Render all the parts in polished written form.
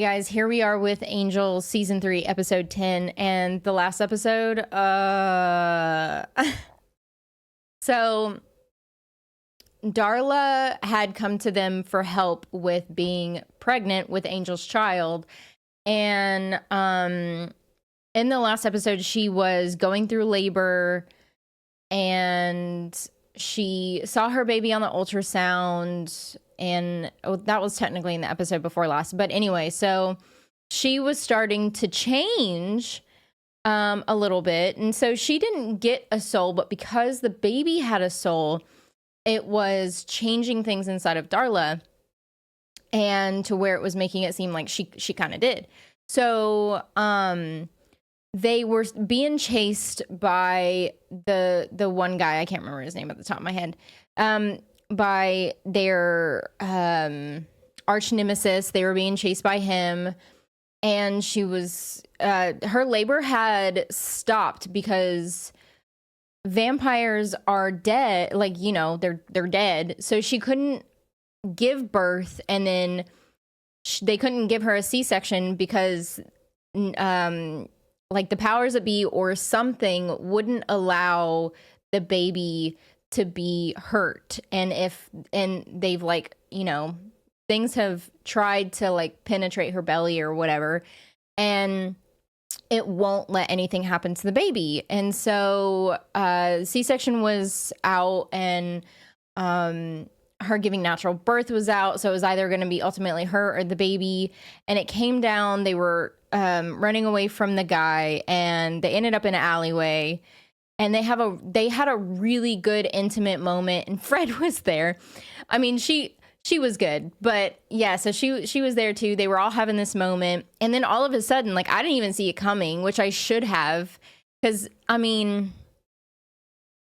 Guys, here we are with Angel season 3 episode 10 and the last episode so Darla had come to them for help with being pregnant with Angel's child, and in the last episode she was going through labor and she saw her baby on the ultrasound. And that was technically in the episode before last. But anyway, so she was starting to change a little bit. And so she didn't get a soul, but because the baby had a soul, it was changing things inside of Darla, and to where it was making it seem like she kind of did. So they were being chased by the one guy. I can't remember his name at the top of my head. By their arch nemesis. They were being chased by him, and she was her labor had stopped because vampires are dead, like, you know, they're dead, so she couldn't give birth, and then they couldn't give her a C-section because like the powers that be or something wouldn't allow the baby to be hurt. And they've, like, you know, things have tried to like penetrate her belly or whatever, and it won't let anything happen to the baby. And so C-section was out, and her giving natural birth was out, so it was either going to be ultimately her or the baby. And it came down, they were running away from the guy, and they ended up in an alleyway. And they had a really good intimate moment, and Fred was there. I mean, she was good, but yeah, so she was there too. They were all having this moment, and then all of a sudden, like, I didn't even see it coming, which I should have, because I mean,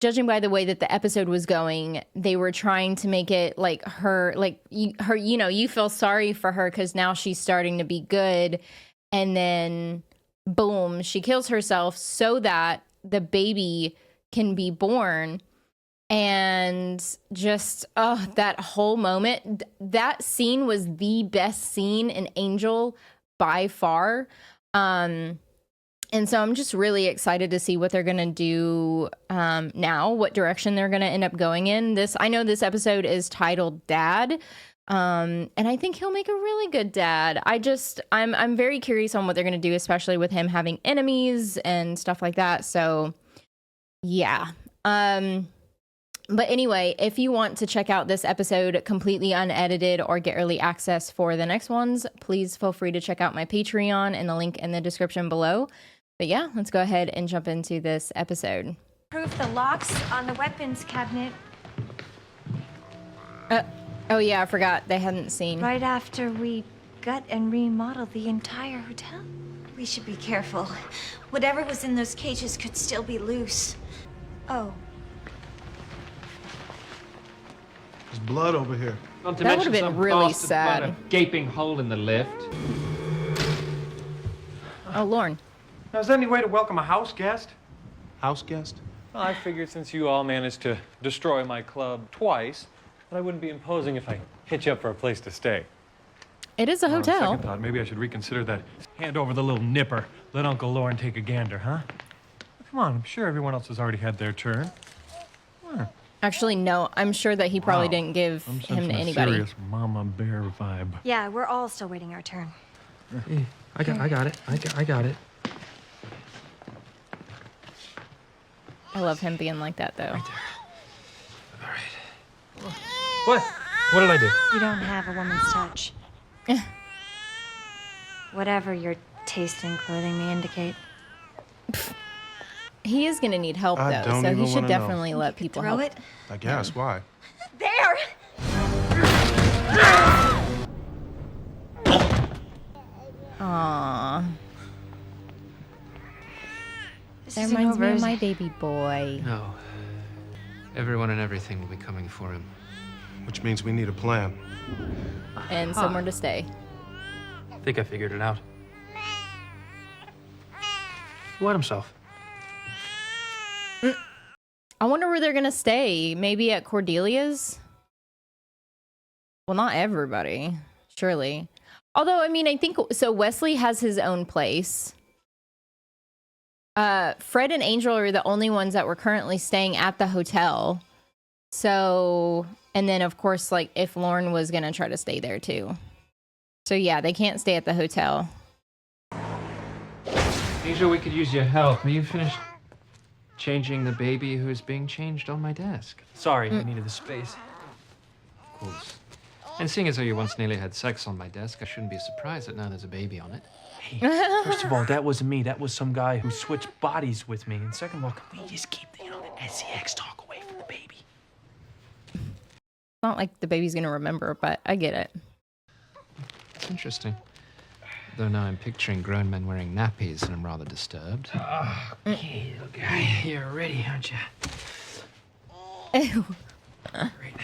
judging by the way that the episode was going, they were trying to make it like her, you know, you feel sorry for her because now she's starting to be good, and then boom, she kills herself so that the baby can be born. And just that whole moment, that scene was the best scene in Angel by far. And so I'm just really excited to see what they're gonna do now, what direction they're gonna end up going in. I know this episode is titled Dad, and I think he'll make a really good dad. I'm very curious on what they're gonna do, especially with him having enemies and stuff like that. So yeah. But anyway, if you want to check out this episode completely unedited or get early access for the next ones, please feel free to check out my Patreon and the link in the description below. But yeah, let's go ahead and jump into this episode. Prove the locks on the weapons cabinet. Oh yeah, I forgot they hadn't seen. Right after we gut and remodel the entire hotel. We should be careful. Whatever was in those cages could still be loose. Oh. There's blood over here. That would have been really sad. A gaping hole in the lift. Oh, Lorne. Now, is there any way to welcome a house guest? House guest? Well, I figured since you all managed to destroy my club twice, that I wouldn't be imposing if I hit you up for a place to stay. It is a On hotel. second thought, maybe I should reconsider that. Hand over the little nipper. Let Uncle Lorne take a gander, huh? Come on, I'm sure everyone else has already had their turn. Actually, no. I'm sure that he probably didn't give I'm him sensing to a anybody. serious mama bear vibe. Yeah, we're all still waiting our turn. Hey, I got it. I got it. I love him being like that, though. Right there. All right. What? What did I do? You don't have a woman's touch. Whatever your taste in clothing may indicate. He is going to need help, I though, don't so even he should wanna definitely let people Throw help. it. I guess. Why? There! Aww. This That isn't reminds me over, of is my it? baby boy. No. Everyone and everything will be coming for him. Which means we need a plan. And somewhere to stay. I think I figured it out. He wet himself. I wonder where they're going to stay. Maybe at Cordelia's? Well, not everybody. Surely. Although, I mean, I think so. Wesley has his own place. Fred and Angel are the only ones that were currently staying at the hotel. So, and then of course, like if Lauren was gonna try to stay there too. So yeah, they can't stay at the hotel. Angel, we could use your help. Are you finished changing the baby who's being changed on my desk? Sorry, I needed the space. Of course. And seeing as though you once nearly had sex on my desk, I shouldn't be surprised that now there's a baby on it. Hey, first of all, that wasn't me. That was some guy who switched bodies with me. And second of all, can we just keep the SCX talk away from the baby? It's not like the baby's gonna remember, but I get it. It's interesting. Though now I'm picturing grown men wearing nappies and I'm rather disturbed. Okay, little guy, you're ready, aren't you? Ew. Great.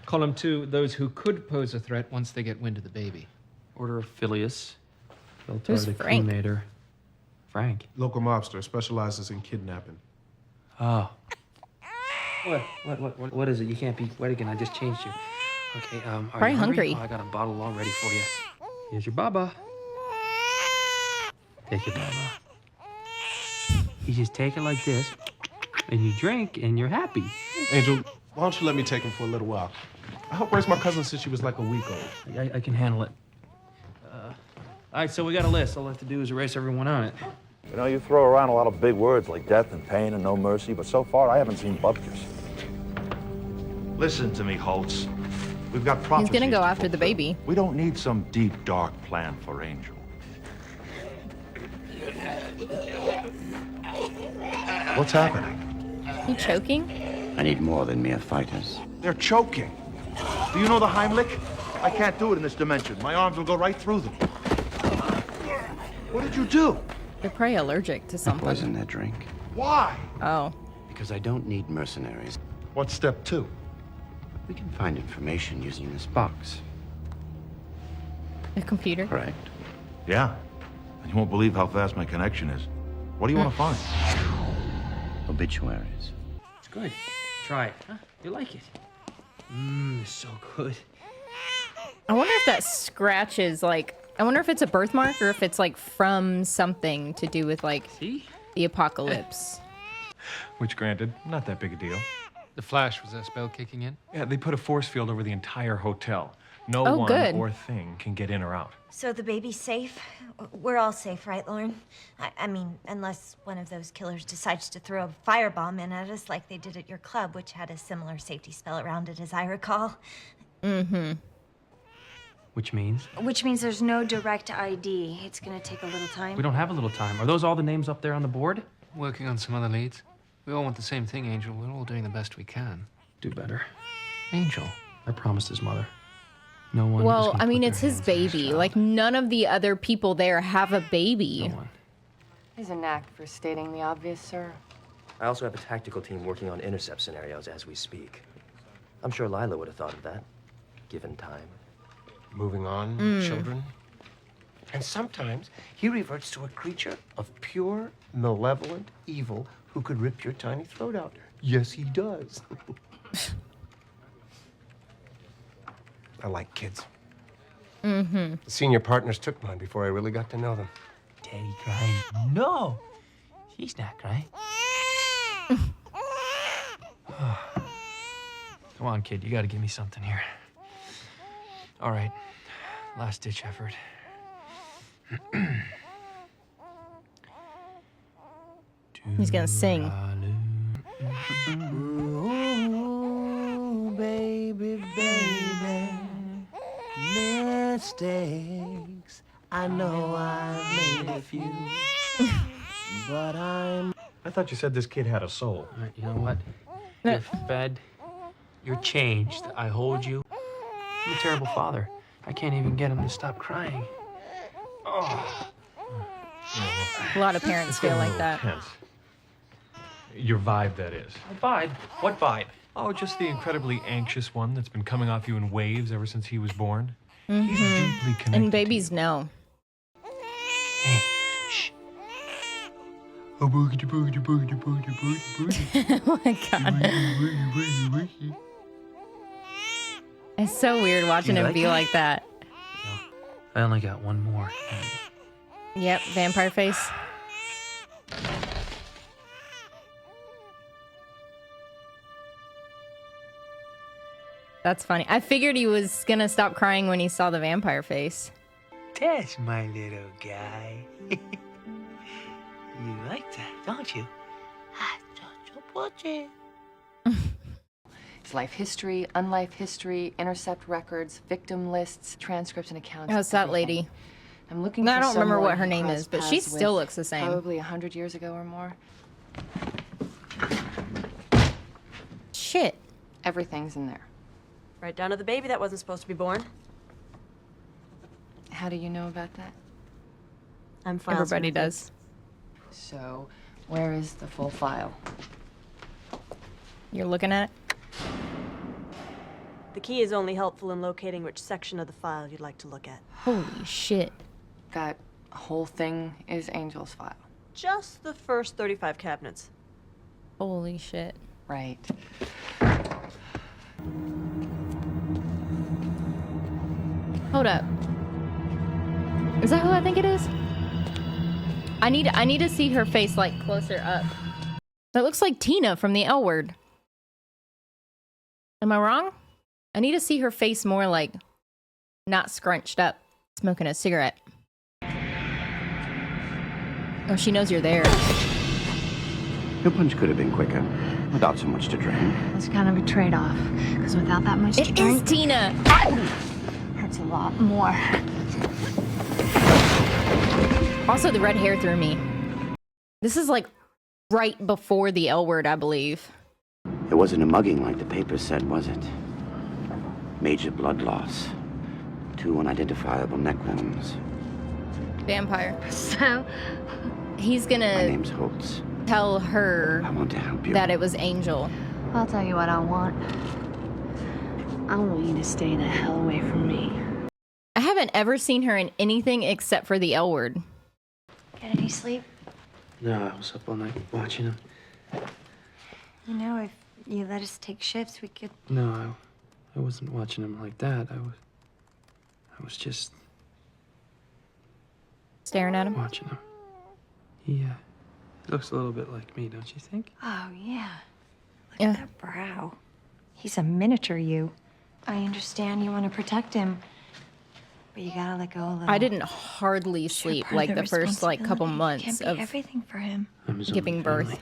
Column 2, those who could pose a threat once they get wind of the baby. Order of Phileas. Who's Frank? Cremator. Frank. Local mobster specializes in kidnapping. Oh. What is it? You can't be wet again. I just changed you. Okay, are Probably you hungry. Oh, I got a bottle all ready for you. Here's your baba. Take your baba. You just take it like this, and you drink, and you're happy. Angel, why don't you let me take him for a little while? I helped raise my cousin since she was like a week old. I can handle it. All right, so we got a list. All I have to do is erase everyone on it. You know, you throw around a lot of big words like death and pain and no mercy, but so far I haven't seen bupkis. Listen to me, Holtz. We've got prophecies. He's gonna go to after the fulfill. baby. We don't need some deep, dark plan for Angel. What's happening? You choking? I need more than mere fighters. They're choking. Do you know the Heimlich? I can't do it in this dimension. My arms will go right through them. What did you do? They're probably allergic to I something. poisoned their drink. Why? Oh. Because I don't need mercenaries. What's step 2? We can find information using this box. The computer. Correct. Yeah. And you won't believe how fast my connection is. What do you want to find? Obituaries. It's good. Try it. Huh? You like it? It's so good. I wonder if that scratches like. I wonder if it's a birthmark or if it's like from something to do with like See? the apocalypse. Which, granted, not that big a deal. The Flash, was that spell kicking in? Yeah, they put a force field over the entire hotel. No Oh, one good. or thing can get in or out. So the baby's safe? We're all safe, right, Lauren? I mean, unless one of those killers decides to throw a firebomb in at us like they did at your club, which had a similar safety spell around it, as I recall. Mm-hmm. Which means? Which means there's no direct ID. It's gonna take a little time. We don't have a little time. Are those all the names up there on the board? Working on some other leads. We all want the same thing, Angel. We're all doing the best we can. Do better. Angel. I promised his mother. No one. is Well, gonna I mean, put it's their his hands on this baby. child. Like none of the other people there have a baby. No one. There's a knack for stating the obvious, sir. I also have a tactical team working on intercept scenarios as we speak. I'm sure Lila would have thought of that, given time. Moving on, children. And sometimes he reverts to a creature of pure, malevolent evil who could rip your tiny throat out. Yes, he does. I like kids. The senior partners took mine before I really got to know them. Daddy crying. No, she's not crying. Come on, kid. You got to give me something here. All right, last-ditch effort. He's gonna sing. Ooh, baby, baby, mistakes. I know I've made a few, but I thought you said this kid had a soul. All right, you know what? You're fed. You're changed. I hold you. I'm a terrible father. I can't even get him to stop crying. Oh. A lot of parents feel like that. Tense. Your vibe, that is. Vibe? What vibe? Oh, just the incredibly anxious one that's been coming off you in waves ever since he was born. He's deeply connected. And babies know. Hey, shh. Oh my god. It's so weird watching him be like that. I only got one more. Yep, vampire face. That's funny. I figured he was gonna stop crying when he saw the vampire face. That's my little guy. You like that, don't you? It's life history, unlife history, intercept records, victim lists, transcripts, and accounts. Oh, it's that everything. lady. I'm looking I for don't remember someone what her he name crossed is, but she paths still with looks the same. Probably 100 years ago or more. Shit. Everything's in there. Right down to the baby that wasn't supposed to be born. How do you know about that? I'm files Everybody records. does. So, where is the full file? You're looking at it? The key is only helpful in locating which section of the file you'd like to look at. Holy shit. That whole thing is Angel's file. Just the first 35 cabinets. Holy shit. Right. Hold up. Is that who I think it is? I need to see her face like closer up. That looks like Tina from the L Word. Am I wrong? I need to see her face more like not scrunched up, smoking a cigarette. Oh, she knows you're there. Your punch could have been quicker, without so much to drain. It's kind of a trade-off, because without that much to It drink, is Tina! hurts a lot more. Also, the red hair threw me. This is like right before the L Word, I believe. It wasn't a mugging like the papers said, was it? Major blood loss. 2 unidentifiable neck wounds. Vampire. So? He's My gonna name's Holtz. tell her I want to help you. that it was Angel. I'll tell you what I want. I want you to stay the hell away from me. I haven't ever seen her in anything except for the L Word. Get any sleep? No, I was up all night watching him. You know, if you let us take shifts, we could... No, I wasn't watching him like that. I was just Staring at him. watching him. He looks a little bit like me, don't you think? Oh, yeah. Look Yeah. at that brow. He's a miniature you. I understand you want to protect him, but you gotta let go a little. I didn't hardly sleep like the first like couple months Can't be of everything for him. I'm his giving only birth. family.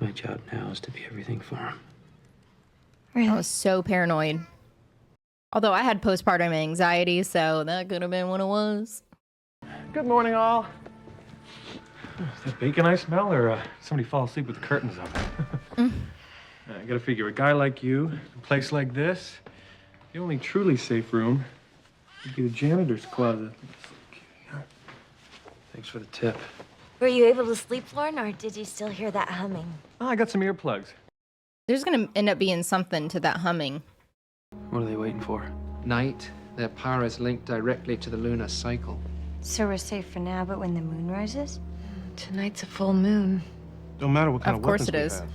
My job now is to be everything for him. Really? I was so paranoid. Although I had postpartum anxiety, so that could have been what it was. Good morning, all. Is that bacon I smell, or somebody fall asleep with the curtains up? I gotta figure, a guy like you, a place like this, the only truly safe room would be the janitor's closet. Thanks for the tip. Were you able to sleep, Lauren, or did you still hear that humming? Oh, I got some earplugs. There's gonna end up being something to that humming. What are they waiting for? Night, their power is linked directly to the lunar cycle. So we're safe for now, but when the moon rises? Tonight's a full moon. Don't matter what kind of, Of course weapons it we is. have.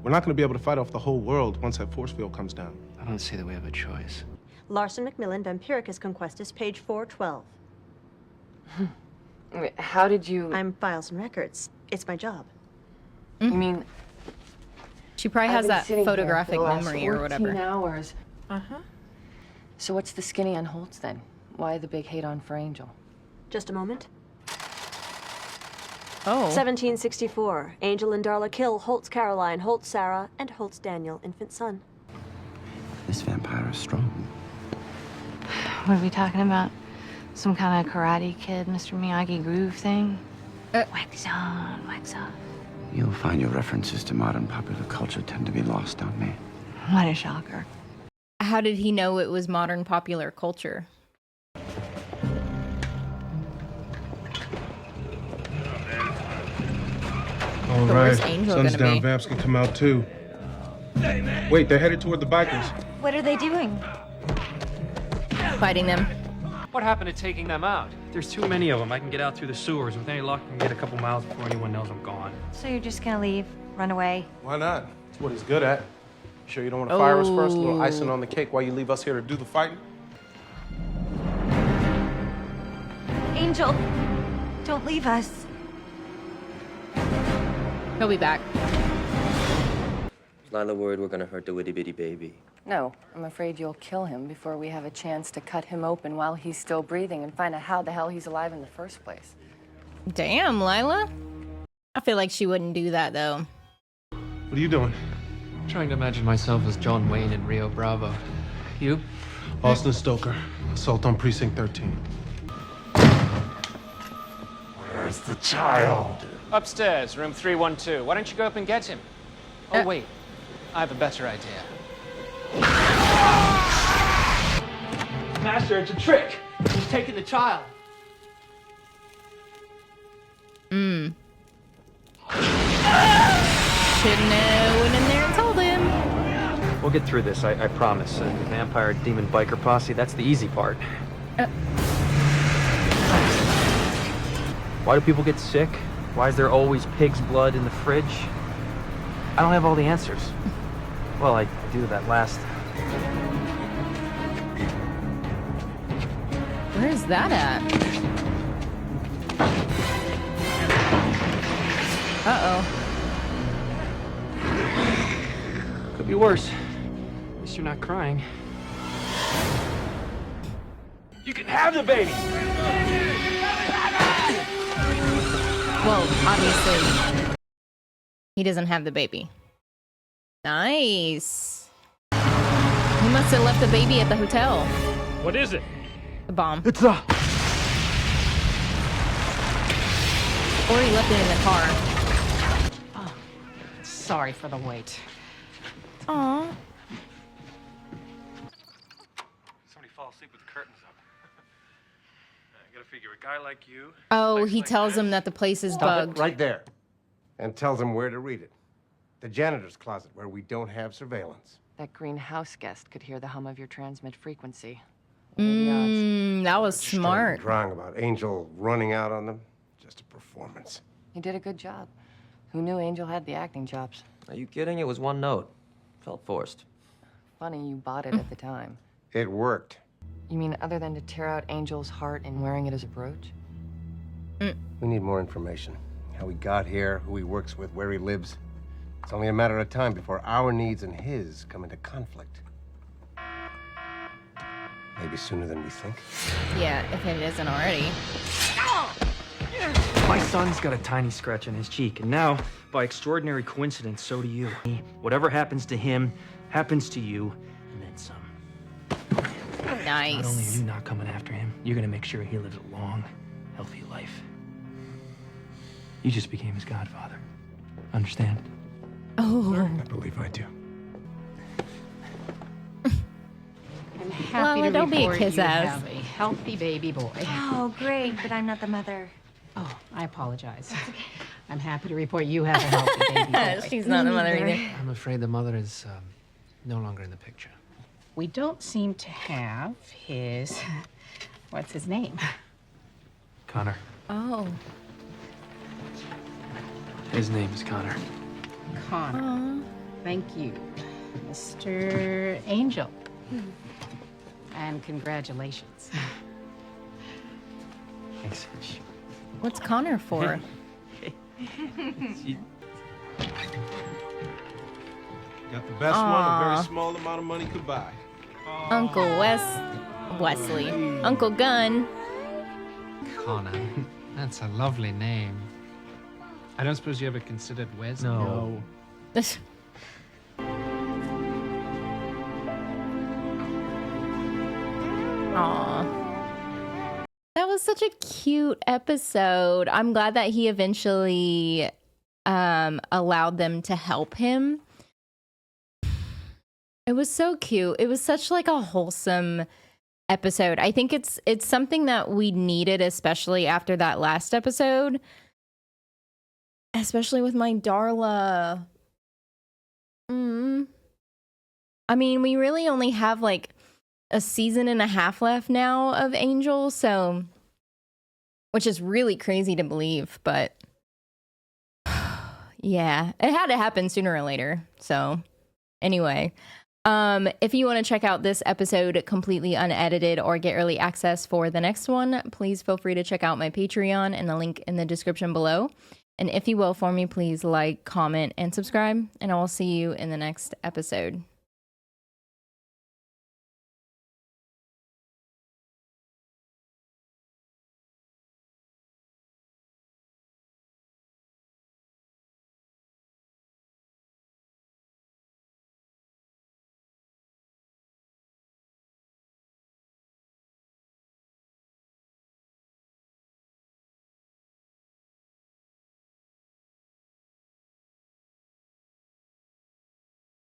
We're not going to be able to fight off the whole world once that force field comes down. I don't see that we have a choice. Larson Macmillan, Vampiricus Conquestus, page 412. Wait, how did you... I'm files and records. It's my job. You mean... She probably I've has been that sitting here photographic for the last memory or 14 whatever. hours. So what's the skinny on Holtz then? Why the big hate on for Angel? Just a moment. Oh. 1764. Angel and Darla kill Holtz Caroline, Holtz Sarah, and Holtz Daniel, infant son. This vampire is strong. What are we talking about? Some kind of Karate Kid, Mr. Miyagi groove thing? Wax on, wax off. You'll find your references to modern popular culture tend to be lost on me. What a shocker. How did he know it was modern popular culture? All So right, where's Angel sun's gonna down. be? Vamps can come out too. Wait, they're headed toward the bikers. What are they doing? Fighting them. What happened to taking them out? There's too many of them. I can get out through the sewers. With any luck, I can get a couple miles before anyone knows I'm gone. So you're just gonna leave, run away? Why not? It's what he's good at. You sure you don't want to fire us first? A little icing on the cake while you leave us here to do the fighting? Angel, don't leave us. He'll be back. Is Lila worried we're gonna hurt the itty-bitty baby? No, I'm afraid you'll kill him before we have a chance to cut him open while he's still breathing and find out how the hell he's alive in the first place. Damn, Lila. I feel like she wouldn't do that, though. What are you doing? I'm trying to imagine myself as John Wayne in Rio Bravo. You? Austin Stoker, assault on precinct 13. Where's the child? Upstairs, room 312. Why don't you go up and get him? Oh, wait. I have a better idea. Master, it's a trick. He's taking the child. Shouldn't have went in there and told him. We'll get through this, I promise. The vampire demon biker posse, that's the easy part. Why do people get sick? Why is there always pig's blood in the fridge? I don't have all the answers. Well, I do that last. Where is that at? Uh-oh. Could be worse. At least you're not crying. You can have the baby! Well, obviously, he doesn't have the baby. Nice. He must have left the baby at the hotel. What is it? The bomb. It's a... Or he left it in the car. Oh, sorry for the wait. Aw. Somebody fall asleep with the curtains up. I gotta figure, a guy like you... Oh, he tells him that the place is Stop bugged. it right there. And tells him where to read it. The janitor's closet, where we don't have surveillance. That green house guest could hear the hum of your transmit frequency. That was smart. Drawing about Angel running out on them. Just a performance. You did a good job. Who knew Angel had the acting chops? Are you kidding? It was one note. Felt forced. Funny you bought it at the time. It worked. You mean other than to tear out Angel's heart and wearing it as a brooch? We need more information. How he got here, who he works with, where he lives. It's only a matter of time before our needs and his come into conflict. Maybe sooner than we think. Yeah, if it isn't already. My son's got a tiny scratch on his cheek, and now, by extraordinary coincidence, so do you. Whatever happens to him, happens to you, and then some. Nice. Not only are you not coming after him, you're gonna make sure he lives a long, healthy life. You just became his godfather. Understand? Oh. I believe I do. I'm happy Lala, to don't be a report kiss you ass. have a healthy baby boy. Oh, great, but I'm not the mother. Oh, I apologize. I'm happy to report you have a healthy baby boy. She's not the mother either. I'm afraid the mother is no longer in the picture. We don't seem to have his... What's his name? Connor. Oh. His name is Connor. Connor. Thank you. Mr. Angel. And congratulations. Thanks. What's Connor for? Got the best one a very small amount of money could buy. Uncle Wesley. Uncle Gunn. Connor. That's a lovely name. I don't suppose you ever considered Wes? No. Aw. That was such a cute episode. I'm glad that he eventually allowed them to help him. It was so cute. It was such like a wholesome episode. I think it's something that we needed, especially after that last episode. Especially with my Darla. I mean, we really only have like a season and a half left now of Angel, so which is really crazy to believe, but yeah, it had to happen sooner or later. So anyway, If you want to check out this episode completely unedited or get early access for the next one, please feel free to check out my Patreon and the link in the description below. And if you will for me, please like, comment, and subscribe. And I will see you in the next episode.